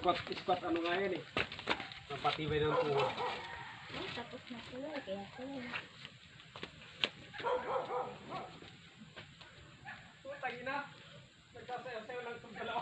Squat ano nga yan eh. Napatibay ng tuhod. Oh, tapos na sila. Kaya sila. Putang ina. Nagsasayaw-sayaw lang itong dalawa.